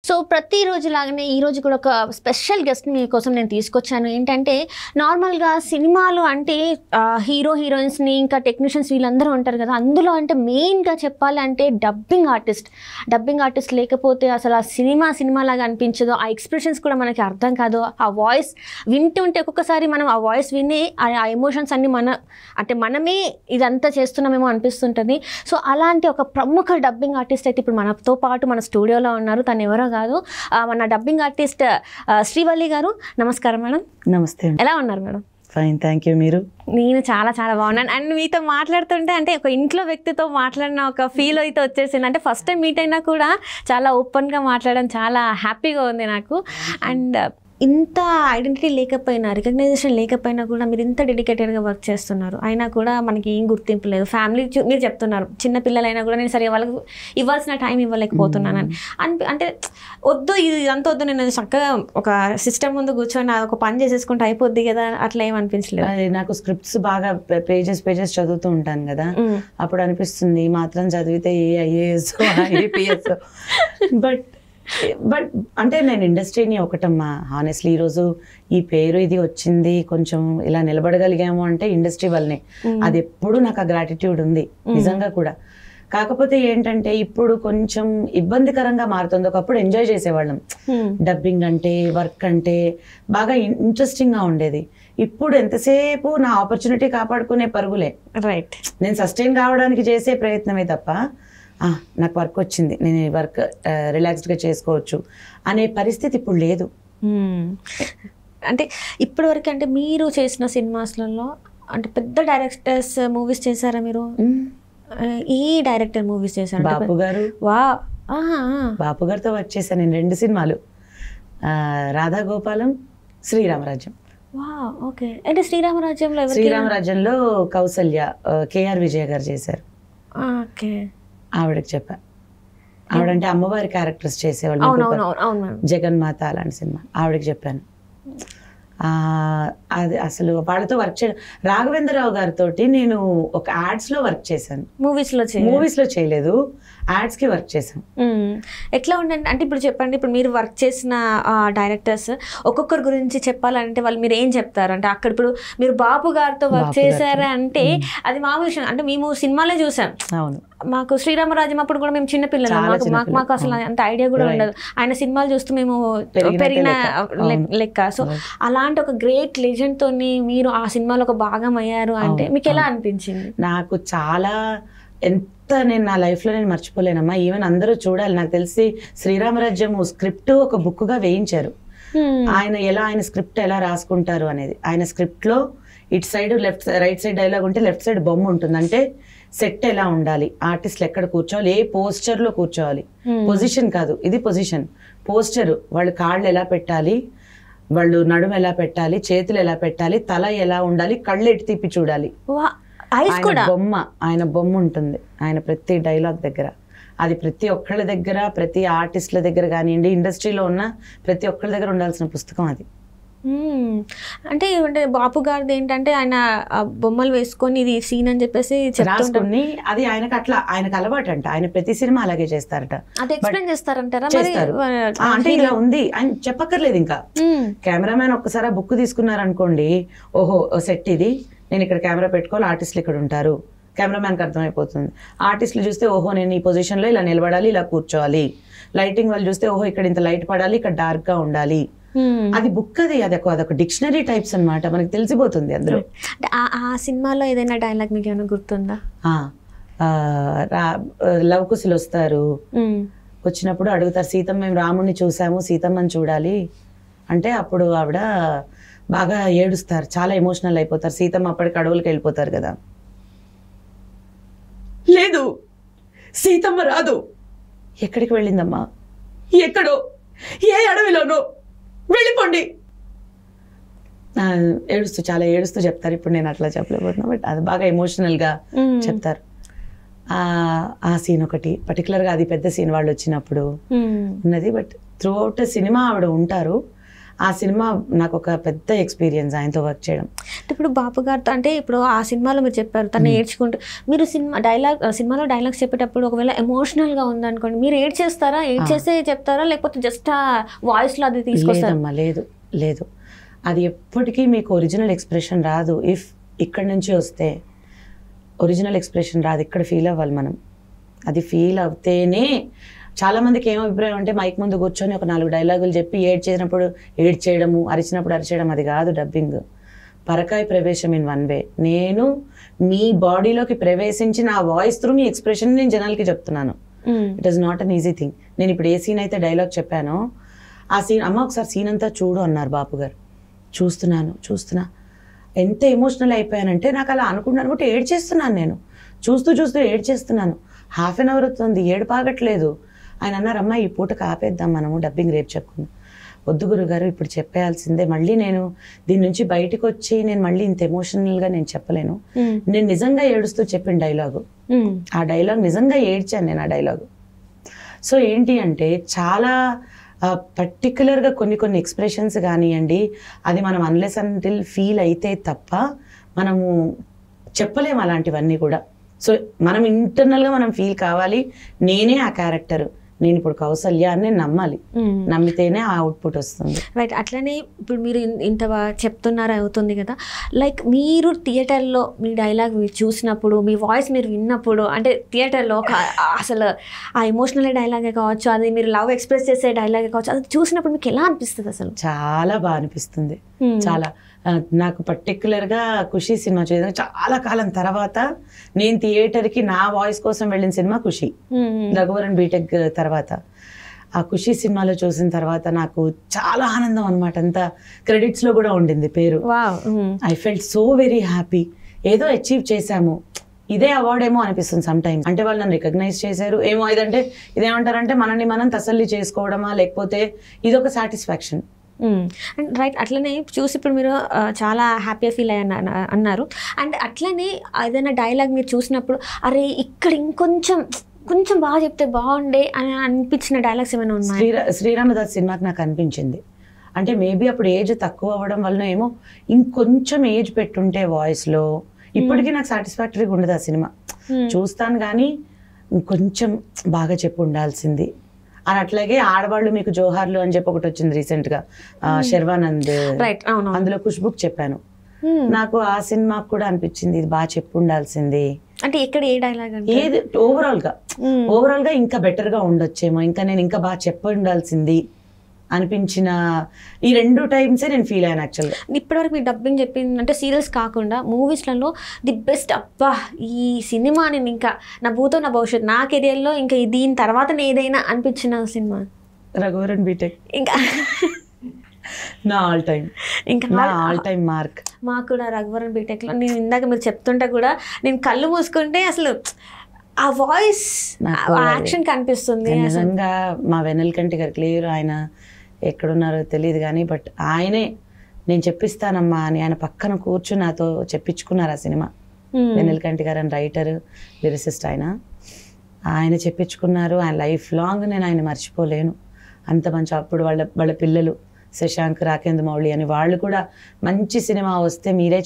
So ప్రతిరోజు లాగానే ఈరోజు కూడా ఒక స్పెషల్ గెస్ట్ మీకోసం నేను తీసుకొచ్చాను. ఏంటంటే నార్మల్గా సినిమాలు అంటే హీరో హీరోయిన్స్ని ఇంకా టెక్నీషియన్స్ వీళ్ళందరూ ఉంటారు కదా, అందులో అంటే మెయిన్గా చెప్పాలి అంటే డబ్బింగ్ ఆర్టిస్ట్ లేకపోతే అసలు ఆ సినిమా లాగా అనిపించదు. ఆ ఎక్స్ప్రెషన్స్ కూడా మనకి అర్థం కాదు. ఆ వాయిస్ వింటుంటే ఒక్కొక్కసారి మనం ఆ వాయిస్ విని ఆ ఎమోషన్స్ అన్ని మనమే ఇదంతా చేస్తున్నామేమో అనిపిస్తుంటుంది. సో అలాంటి ఒక ప్రముఖ డబ్బింగ్ ఆర్టిస్ట్ అయితే ఇప్పుడు మనతో పాటు మన స్టూడియోలో ఉన్నారు. తను ఎవరో కాదు, మన డబ్బింగ్ ఆర్టిస్ట్ శ్రీవల్లి గారు. నమస్కారం మేడం. నమస్తే. ఎలా ఉన్నారు మేడం? Fine, thank you. మీరు? నేను చాలా బాగున్నాను. అండ్ మీతో మాట్లాడుతుంటే అంటే ఒక ఇంట్లో వ్యక్తితో మాట్లాడిన ఒక ఫీల్ అయితే వచ్చేసింది. అంటే ఫస్ట్ టైం మీట్ అయినా కూడా చాలా ఓపెన్గా మాట్లాడడం చాలా హ్యాపీగా ఉంది నాకు. అండ్ ఇంత ఐడెంటిటీ లేకపోయినా, రికగ్నైజేషన్ లేకపోయినా కూడా మీరు ఇంత డెడికేటెడ్గా వర్క్ చేస్తున్నారు. అయినా కూడా మనకి ఏం గుర్తింపు లేదు. ఫ్యామిలీ మీరు చెప్తున్నారు చిన్న పిల్లలైనా కూడా నేను సరే వాళ్ళకి ఇవ్వాల్సిన టైం ఇవ్వలేకపోతున్నానని అంటే వద్దు, ఇదంతా వద్దు, నేను చక్కగా ఒక సిస్టమ్ ముందు కూర్చొని ఒక పని చేసేసుకుంటే అయిపోద్ది కదా, అట్లా ఏమనిపించలేదు. అది నాకు స్క్రిప్ట్స్ బాగా పేజెస్ చదువుతూ ఉంటాను కదా, అప్పుడు అనిపిస్తుంది మాత్రం చదివితే ఏ ఐఏఎస్ ఐఏపీఎస్ బట్ అంటే నేను ఇండస్ట్రీని ఒకటమ్మా హానెస్ట్లీ ఈరోజు ఈ పేరు ఇది వచ్చింది, కొంచెం ఇలా నిలబడగలిగాము అంటే ఇండస్ట్రీ వల్లనే. అది ఎప్పుడు నాకు ఆ గ్రాటిట్యూడ్ ఉంది నిజంగా కూడా. కాకపోతే ఏంటంటే ఇప్పుడు కొంచెం ఇబ్బందికరంగా మారుతుంది. ఒకప్పుడు ఎంజాయ్ చేసేవాళ్ళం, డబ్బింగ్ అంటే వర్క్ అంటే బాగా ఇంట్రెస్టింగ్గా ఉండేది. ఇప్పుడు ఎంతసేపు నా ఆపర్చునిటీ కాపాడుకునే పరుగులే. రైట్. నేను సస్టైన్ కావడానికి చేసే ప్రయత్నమే తప్ప నాకు వర్క్ వచ్చింది, నేను ఈ వర్క్ రిలాక్స్డ్గా చేసుకోవచ్చు అనే పరిస్థితి ఇప్పుడు లేదు. అంటే ఇప్పటివరకు అంటే మీరు చేసిన సినిమాస్లలో అంటే పెద్ద డైరెక్టర్స్ మూవీస్ చేశారా మీరు? ఈ డైరెక్టర్ మూవీస్ చేశారు? బాపు గారు. బాపు గారితో వర్క్ చేశాను నేను 2 సినిమాలు, రాధా గోపాలం, శ్రీరామరాజ్యం. ఓకే. అంటే శ్రీరామరాజ్యంలో కౌసల్య, కేఆర్ విజయ గారు చేశారు. ఓకే. ఆవిడకి చెప్పా, ఆవిడంటే అమ్మవారి క్యారెక్టర్స్ చేసేవాళ్ళు, జగన్మాత అలాంటి సినిమా. ఆవిడకి చెప్పాను. అది అసలు వాళ్ళతో వర్క్ చేయడం. రాఘవేంద్రరావు గారితో నేను ఒక యాడ్స్ లో వర్క్ చేశాను, మూవీస్ లో చేయలేదు, యాడ్స్ కి వర్క్ చేశాను. ఎట్లా ఉండండి అంటే ఇప్పుడు చెప్పండి, ఇప్పుడు మీరు వర్క్ చేసిన డైరెక్టర్స్ ఒక్కొక్కరి గురించి చెప్పాలంటే వాళ్ళు మీరు ఏం చెప్తారు? అంటే అక్కడ ఇప్పుడు మీరు బాపు గారితో వర్క్ చేశారా అంటే అది మామూలు విషయం. అంటే మేము సినిమాలే చూసాం. అవును. మాకు శ్రీరామరాజ్యం అప్పుడు కూడా మేము చిన్నపిల్లలు, మాకు అసలు అంత ఐడియా కూడా ఉండదు. ఆయన సినిమాలు చూస్తూ మేము పెరిగిన లెక్క. సో అలాంటి ఒక గ్రేట్ లెజెండ్ తోని మీరు ఆ సినిమాలో ఒక భాగం అయ్యారు అంటే మీకు ఎలా అనిపించింది? నాకు చాలా నేను నా లైఫ్లో నేను మర్చిపోలేనమ్మా. ఈవెన్ అందరూ చూడాలి. నాకు తెలిసి శ్రీరామరాజ్యం స్క్రిప్ట్ ఒక బుక్గా వేయించారు. ఆయన స్క్రిప్ట్ ఎలా రాసుకుంటారు అనేది. ఆయన స్క్రిప్ట్లో ఇటు సైడ్ రైట్ సైడ్ డైలాగ్ ఉంటే లెఫ్ట్ సైడ్ బొమ్మ ఉంటుంది. అంటే సెట్ ఎలా ఉండాలి, ఆర్టిస్టులు ఎక్కడ కూర్చోవాలి, ఏ పోస్చర్లో కూర్చోవాలి. పొజిషన్ కాదు, ఇది పొజిషన్. పోస్చర్, వాళ్ళు కాళ్ళు ఎలా పెట్టాలి, వాళ్ళు నడుము ఎలా పెట్టాలి, చేతులు ఎలా పెట్టాలి, తల ఎలా ఉండాలి, కళ్ళు ఎటు తిప్పి చూడాలి. ఆయన బొమ్మ ఉంటుంది ఆయన ప్రతి డైలాగ్ దగ్గర. అది ప్రతి ఒక్కళ్ళ దగ్గర, ప్రతి ఆర్టిస్టుల దగ్గర కానివ్వండి, ఇండస్ట్రీలో ఉన్న ప్రతి ఒక్కళ్ళ దగ్గర ఉండాల్సిన పుస్తకం అది. అంటే బాపు గారిది ఏంటంటే ఆయన బొమ్మలు వేసుకొని ఇది సీన్ అని చెప్పేసి రాసుకుని, అది ఆయనకు అలవాటు అంట. ఆయన ప్రతి సినిమా అలాగే చేస్తారట. అది ఎక్స్ప్లెయిన్ చేస్తారంటారా? అంటే ఇలా ఉంది ఆయన చెప్పక్కర్లేదు. ఇంకా కెమెరామ్యాన్ ఒక్కసారి బుక్ తీసుకున్నారనుకోండి, ఓహో సెట్ ఇది, నేను ఇక్కడ కెమెరా పెట్టుకోవాలి, ఆర్టిస్టులు ఇక్కడ ఉంటారు, కెమెరామ్యాన్కి అర్థమైపోతుంది. ఆర్టిస్టులు చూస్తే ఓహో నేను ఈ పొజిషన్లో ఇలా నిలబడాలి, ఇలా కూర్చోవాలి. లైటింగ్ వాళ్ళు చూస్తే ఓహో ఇక్కడ ఇంత లైట్ పడాలి, ఇక్కడ డార్క్గా ఉండాలి. అది బుక్, అదొక డిక్షనరీ టైప్స్ అన్నమాట. మనకి తెలిసిపోతుంది అందులో. ఆ సినిమాలో ఏదైనా డైలాగ్ మీకు ఏమైనా గుర్తుందా? లవ్ కుశలు వస్తారు, వచ్చినప్పుడు అడుగుతారు సీతమ్మ, మేము రాముడిని చూసాము, సీతమ్మని చూడాలి అంటే అప్పుడు ఆవిడ బాగా ఏడుస్తారు, చాలా ఎమోషనల్ అయిపోతారు. సీతమ్మ అప్పటికి అడవులకి వెళ్ళిపోతారు కదా. లేదు, సీతమ్మ రాదు. ఎక్కడికి వెళ్ళిందమ్మా? ఎక్కడో, ఏ అడవిలోనో, వెళ్ళిపోండి. చాలా ఏడుస్తూ చెప్తారు. ఇప్పుడు నేను అట్లా చెప్పలేకపోతున్నా, బట్ అది బాగా ఎమోషనల్గా చెప్తారు. ఆ సీన్ ఒకటి పర్టికులర్గా, అది పెద్ద సీన్ వాళ్ళు వచ్చినప్పుడు ఉన్నది. బట్ త్రూ అవుట్ సినిమా ఆవిడ ఉంటారు. ఆ సినిమా నాకు ఒక పెద్ద ఎక్స్పీరియన్స్ ఆయనతో వర్క్ చేయడం. ఇప్పుడు బాపు గారితో అంటే ఇప్పుడు ఆ సినిమాలో మీరు చెప్పారు తను ఏడ్చుకుంటూ, మీరు సినిమాలో డైలాగ్స్ చెప్పేటప్పుడు ఒకవేళ ఎమోషనల్గా ఉందనుకోండి, మీరు ఏడ్చేస్తారా? ఏడ్చేస్తే చెప్తారా లేకపోతే జస్ట్ ఆ వాయిస్లో అది తీసుకొస్తారా? లేదు, అది ఎప్పటికీ మీకు ఒరిజినల్ ఎక్స్ప్రెషన్ రాదు. ఇఫ్ ఇక్కడ నుంచి వస్తే ఒరిజినల్ ఎక్స్ప్రెషన్ రాదు, ఇక్కడ ఫీల్ అవ్వాలి మనం. అది ఫీల్ అవుతేనే. చాలామందికి ఏం అభిప్రాయం అంటే మైక్ ముందు కూర్చొని ఒక 4 డైలాగులు చెప్పి ఏడ్చేసినప్పుడు ఏడ్చేయడము, అరిచినప్పుడు అరిచేయడం, అది కాదు డబ్బింగ్. పరకాయ ప్రవేశం ఇన్ వన్ వే. నేను మీ బాడీలోకి ప్రవేశించి నా వాయిస్ త్రూ మీ ఎక్స్ప్రెషన్ నేను జనాలకి చెప్తున్నాను. It is not an easy thing. నేను ఇప్పుడు ఏ సీన్ అయితే డైలాగ్ చెప్పానో ఆ సీన్, అమ్మ ఒకసారి సీన్ అంతా చూడు అన్నారు బాపు గారు. చూస్తున్నా ఎంత ఎమోషనల్ అయిపోయానంటే నాకు అలా అనుకుంటున్నాను కూడా ఏడ్చేస్తున్నాను. నేను చూస్తూ ఏడ్చేస్తున్నాను. హాఫ్ అన్ అవర్ అవుతుంది, ఏడుపాగట్లేదు. ఆయన అన్నారు, అమ్మ ఈ పూటకు ఆపేద్దాం మనము, డబ్బింగ్ రేపు చెప్పుకుందాం. వద్దు గురుగారు, ఇప్పుడు చెప్పేయాల్సిందే. మళ్ళీ నేను దీని నుంచి బయటకు వచ్చి నేను మళ్ళీ ఇంత ఎమోషనల్గా నేను చెప్పలేను. నేను నిజంగా ఏడుస్తూ చెప్పిన డైలాగు, ఆ డైలాగ్ నిజంగా ఏడ్చాను నేను ఆ డైలాగు. సో ఏంటి అంటే చాలా పర్టికులర్గా కొన్ని ఎక్స్ప్రెషన్స్ కానివ్వండి, అది మనం అన్లెస్ అంటిల్ ఫీల్ అయితే తప్ప మనము చెప్పలేము అలాంటివన్నీ కూడా. సో మనం ఇంటర్నల్గా మనం ఫీల్ కావాలి, నేనే ఆ క్యారెక్టర్, నేను ఇప్పుడు కౌసల్య అని నేను నమ్మాలి. నమ్మితేనే ఆ అవుట్పుట్ వస్తుంది. రైట్. అట్లనే ఇప్పుడు మీరు ఇంత చెప్తున్నారు అవుతుంది కదా, లైక్ మీరు థియేటర్లో మీ డైలాగ్ మీరు చూసినప్పుడు, మీ వాయిస్ మీరు విన్నప్పుడు, అంటే థియేటర్లో అసలు ఆ ఎమోషనల్ డైలాగే కావచ్చు, అది మీరు లవ్ ఎక్స్ప్రెస్ చేసే డైలాగే కావచ్చు, అది చూసినప్పుడు మీకు ఎలా అనిపిస్తుంది? అసలు చాలా బాగా అనిపిస్తుంది. చాలా నాకు పర్టికులర్గా ఖుషి సినిమా చూసిన చాలా కాలం తర్వాత నేను థియేటర్కి నా వాయిస్ కోసం వెళ్ళిన సినిమా ఖుషి, రఘువరన్ బీటెక్ తర్వాత. ఆ ఖుషి సినిమాలో చూసిన తర్వాత నాకు చాలా ఆనందం అనమాట. అంతా క్రెడిట్స్లో కూడా ఉండింది పేరు. I felt so very happy. ఏదో అచీవ్ చేశాము, ఇదే అవార్డ్ ఏమో అనిపిస్తుంది సమ్ టైమ్స్. అంటే వాళ్ళు నన్ను రికగ్నైజ్ చేశారు ఏమో, ఇదంటే ఇదేమంటారంటే మనల్ని మనం తసల్లి చేసుకోవడమా, లేకపోతే ఇదొక సాటిస్ఫాక్షన్. రైట్. అట్లనే చూసి ఇప్పుడు మీరు చాలా హ్యాపీగా ఫీల్ అన్నారు. అండ్ అట్లనే ఏదైనా డైలాగ్ మీరు చూసినప్పుడు అరే ఇక్కడ కొంచెం బాగా చెప్తే బాగుండే అని అనిపించిన డైలాగ్స్ ఏమైనా ఉన్నాయి? శ్రీరామదాస్ సినిమాకి నాకు అనిపించింది. అంటే మేబీ అప్పుడు ఏజ్ తక్కువ అవ్వడం వలన ఏమో, ఇంకొంచెం ఏజ్ పెట్టుంటే వాయిస్లో ఇప్పటికీ నాకు సాటిస్ఫాక్టరీగా ఉండదు ఆ సినిమా. చూస్తాను కానీ ఇంకొంచెం బాగా చెప్పి ఉండాల్సింది అని. అట్లాగే ఆడవాళ్ళు మీకు జోహార్లు అని చెప్పి ఒకటి వచ్చింది రీసెంట్గా, శర్వానంద్, అందులో ఖుష్బుక్ చెప్పాను. నాకు ఆ సినిమాకు కూడా అనిపించింది ఇది బాగా చెప్పి ఉండాల్సింది. అంటే ఇక్కడ ఏ డైలాగ్ ఏది ఓవరాల్ గా ఇంకా బెటర్ గా ఉండొచ్చేమో, ఇంకా నేను ఇంకా బాగా చెప్పి ఉండాల్సింది అనిపించిన ఈ 2 టైమ్సే నేను ఫీల్ అయ్యాను యాక్చువల్గా. ఇప్పటివరకు మీరు డబ్బింగ్ చెప్పింది అంటే సీరియల్స్ కాకుండా మూవీస్లలో ది బెస్ట్, అబ్బా ఈ సినిమా నేను ఇంకా నా భూతో నా భవిష్యత్, నా కెరియర్లో ఇంకా దీని తర్వాత ఏదైనా అనిపించిన సినిమా? రఘువరన్ బీటెక్ ఇంకా నా ఆల్ టైమ్ మార్క్. మాకు కూడా రఘువరన్ బీటెక్లో నేను ఇందాక మీరు చెప్తుంటే కూడా నేను కళ్ళు మూసుకుంటే అసలు ఆ వాయిస్ యాక్షన్ కనిపిస్తుంది. నిజంగా మా వెన్నెలకంటి గారు క్లియర్, ఆయన ఎక్కడున్నారో తెలియదు కానీ బట్ ఆయనే నేను చెప్పిస్తానమ్మా అని ఆయన పక్కన కూర్చుని నాతో చెప్పించుకున్నారు ఆ సినిమా. వెన్నెలకంటి గారు అని రైటర్, లిరిసిస్ట్ ఆయన చెప్పించుకున్నారు. ఆయన లైఫ్ లాంగ్ నేను ఆయన మర్చిపోలేను. అంత మంచి. అప్పుడు వాళ్ళ పిల్లలు శశాంక్, రాకేంద్ర మౌళి అని వాళ్ళు కూడా మంచి సినిమా వస్తే మీరే